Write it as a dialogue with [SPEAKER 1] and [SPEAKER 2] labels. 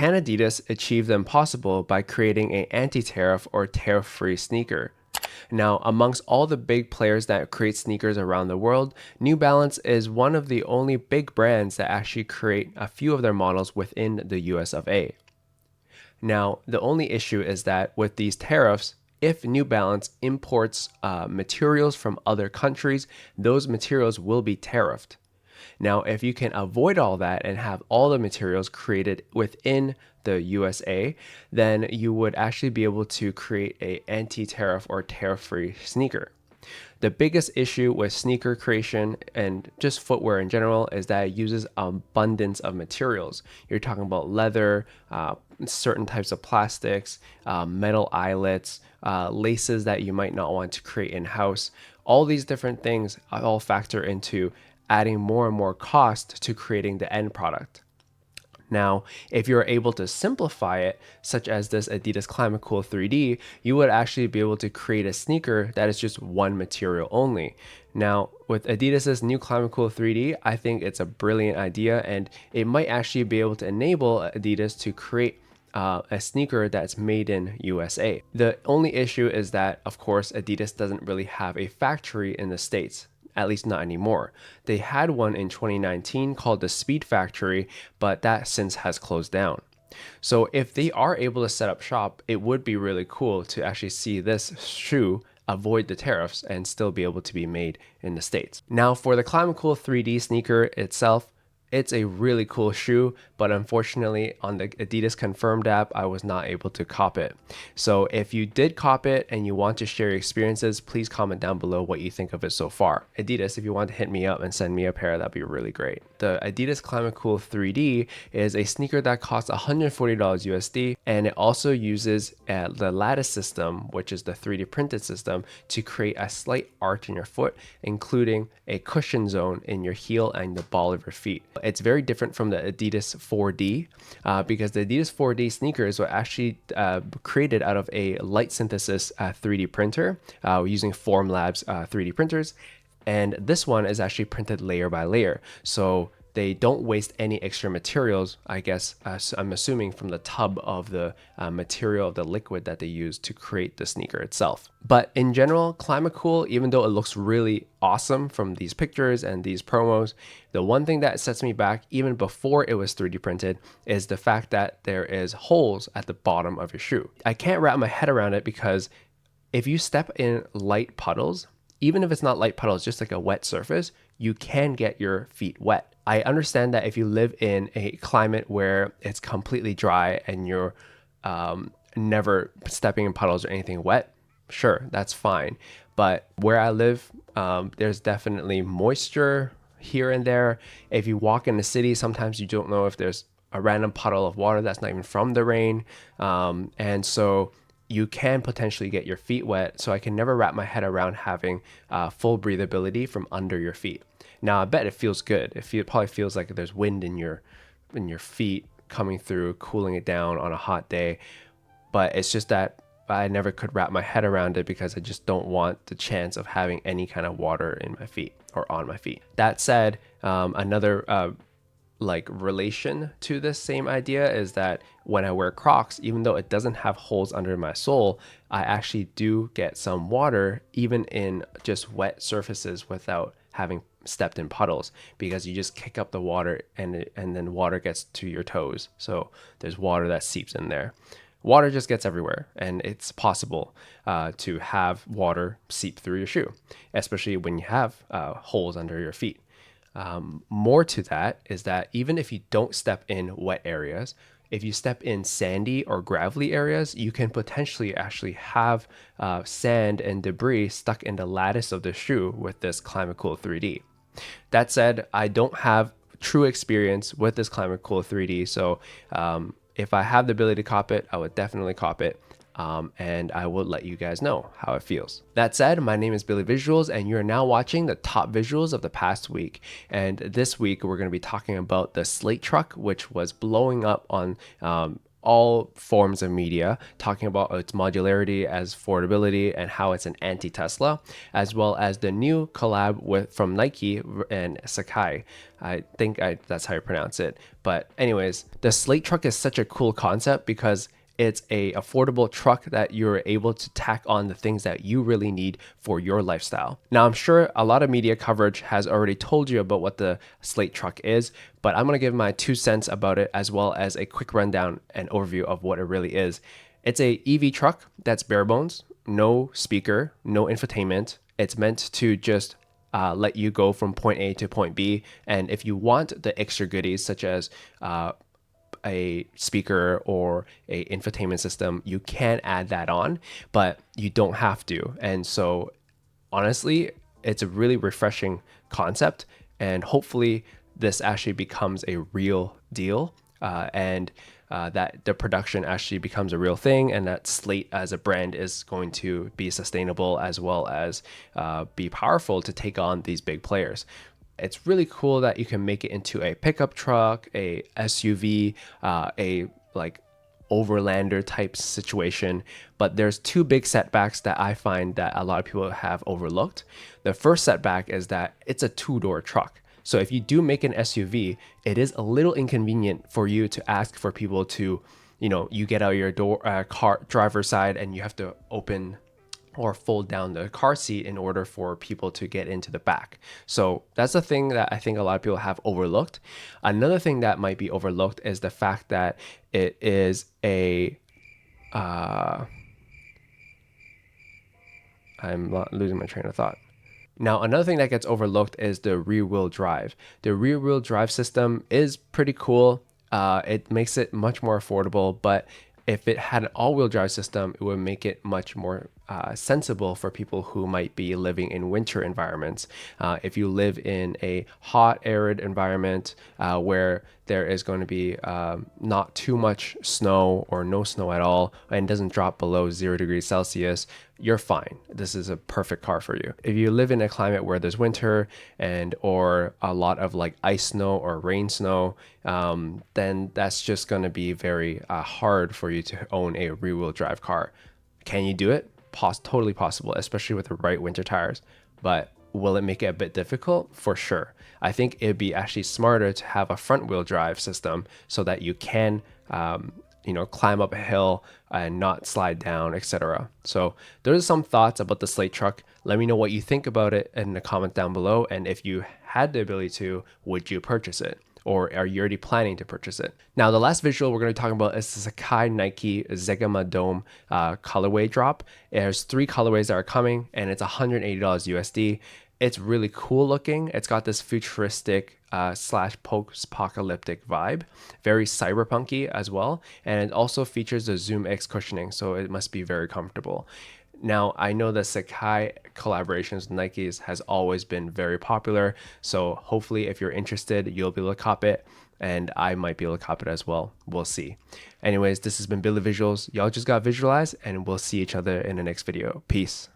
[SPEAKER 1] Can Adidas achieve the impossible by creating an anti-tariff or tariff-free sneaker? Now, amongst all the big players that create sneakers around the world, New Balance is one of the only big brands that actually create a few of their models within the US of A. Now, the only issue is that with these tariffs, if New Balance imports materials from other countries, those materials will be tariffed. Now, if you can avoid all that and have all the materials created within the USA, then you would actually be able to create a anti-tariff or tariff-free sneaker. The biggest issue with sneaker creation and just footwear in general is that it uses abundance of materials. You're talking about leather, certain types of plastics, metal eyelets, laces that you might not want to create in-house. All these different things all factor into adding more and more cost to creating the end product. Now, if you're able to simplify it, such as this Adidas ClimaCool 3D, you would actually be able to create a sneaker that is just one material only. Now, with Adidas's new ClimaCool 3D, I think it's a brilliant idea, and it might actually be able to enable Adidas to create a sneaker that's made in USA. The only issue is that, of course, Adidas doesn't really have a factory in the States. At least not anymore. They had one in 2019 called the Speed Factory, but that since has closed down. So if they are able to set up shop, it would be really cool to actually see this shoe avoid the tariffs and still be able to be made in the States. Now for the ClimaCool 3D sneaker itself, it's a really cool shoe, but unfortunately on the Adidas Confirmed app, I was not able to cop it. So if you did cop it and you want to share your experiences, please comment down below what you think of it so far. Adidas, if you want to hit me up and send me a pair, that'd be really great. The Adidas ClimaCool 3D is a sneaker that costs $140 USD, and it also uses the lattice system, which is the 3D printed system, to create a slight arch in your foot, including a cushion zone in your heel and the ball of your feet. It's very different from the Adidas 4D because the Adidas 4D sneakers were actually created out of a light synthesis 3D printer using Formlabs 3D printers. And this one is actually printed layer by layer. So they don't waste any extra materials, I guess, I'm assuming from the tub of the material of the liquid that they use to create the sneaker itself. But in general, ClimaCool, even though it looks really awesome from these pictures and these promos, the one thing that sets me back even before it was 3D printed is the fact that there is holes at the bottom of your shoe. I can't wrap my head around it because if you step in light puddles, even if it's not light puddles, just like a wet surface, you can get your feet wet. I understand that if you live in a climate where it's completely dry and you're never stepping in puddles or anything wet, sure, that's fine. But where I live, there's definitely moisture here and there. If you walk in the city, sometimes you don't know if there's a random puddle of water that's not even from the rain. And so you can potentially get your feet wet. So I can never wrap my head around having full breathability from under your feet. Now I bet it feels good. It probably feels like there's wind in your feet coming through, cooling it down on a hot day. But it's just that I never could wrap my head around it because I just don't want the chance of having any kind of water in my feet or on my feet. That said, another relation to this same idea is that when I wear Crocs, even though it doesn't have holes under my sole, I actually do get some water even in just wet surfaces without having stepped in puddles, because you just kick up the water and then water gets to your toes. So there's water that seeps in there. Water just gets everywhere, and it's possible to have water seep through your shoe, especially when you have holes under your feet. More to that is that even if you don't step in wet areas, if you step in sandy or gravelly areas, you can potentially actually have sand and debris stuck in the lattice of the shoe with this ClimaCool 3D. That said, I don't have true experience with this ClimaCool 3D, so if I have the ability to cop it, I would definitely cop it. And I will let you guys know how it feels. That said, my name is BillyVisuals, and you're now watching the top visuals of the past week. And this week, we're going to be talking about the Slate truck, which was blowing up on all forms of media, talking about its modularity as affordability and how it's an anti-Tesla, as well as the new collab from Nike and Sacai. That's how you pronounce it. But anyways, the Slate truck is such a cool concept because it's a affordable truck that you're able to tack on the things that you really need for your lifestyle. Now, I'm sure a lot of media coverage has already told you about what the Slate truck is, but I'm gonna give my 2 cents about it as well as a quick rundown and overview of what it really is. It's a EV truck that's bare bones, no speaker, no infotainment. It's meant to just let you go from point A to point B. And if you want the extra goodies such as a speaker or a infotainment system, you can add that on, but you don't have to. And so honestly, it's a really refreshing concept, and hopefully this actually becomes a real deal, and that the production actually becomes a real thing, and that Slate as a brand is going to be sustainable as well as be powerful to take on these big players. It's really cool that you can make it into a pickup truck, a SUV, a like overlander type situation. But there's two big setbacks that I find that a lot of people have overlooked. The first setback is that it's a two-door truck. So if you do make an SUV, it is a little inconvenient for you to ask for people to, you get out your car driver's side and you have to open or fold down the car seat in order for people to get into the back. So that's the thing that I think a lot of people have overlooked. Another thing that might be overlooked is the fact that it is a I'm losing my train of thought. Now, another thing that gets overlooked is the rear-wheel drive. The rear-wheel drive system is pretty cool. It makes it much more affordable, but if it had an all-wheel drive system, it would make it much more sensible for people who might be living in winter environments. If you live in a hot, arid environment where there is going to be not too much snow or no snow at all, and doesn't drop below 0 degrees Celsius, you're fine. This is a perfect car for you. If you live in a climate where there's winter or a lot of like ice snow or rain snow, then that's just going to be very hard for you to own a rear-wheel drive car. Can you do it? Totally possible, especially with the right winter tires. But will it make it a bit difficult? For sure. I think it'd be actually smarter to have a front-wheel drive system so that you can climb up a hill and not slide down, etc. So there's some thoughts about the Slate truck. Let me know what you think about it in the comments down below. And if you had the ability to, would you purchase it? Or are you already planning to purchase it? Now, the last visual we're going to be talking about is the Sacai Nike Zegama Dome colorway drop. There's 3 colorways that are coming, and it's $180 USD. It's really cool looking. It's got this futuristic / post-apocalyptic vibe, very cyberpunky as well. And it also features the Zoom X cushioning, so it must be very comfortable. Now, I know the Sacai collaborations with Nike has always been very popular, so hopefully if you're interested, you'll be able to cop it, and I might be able to cop it as well. We'll see. Anyways, this has been BillyVisuals. Y'all just got visualized, and we'll see each other in the next video. Peace.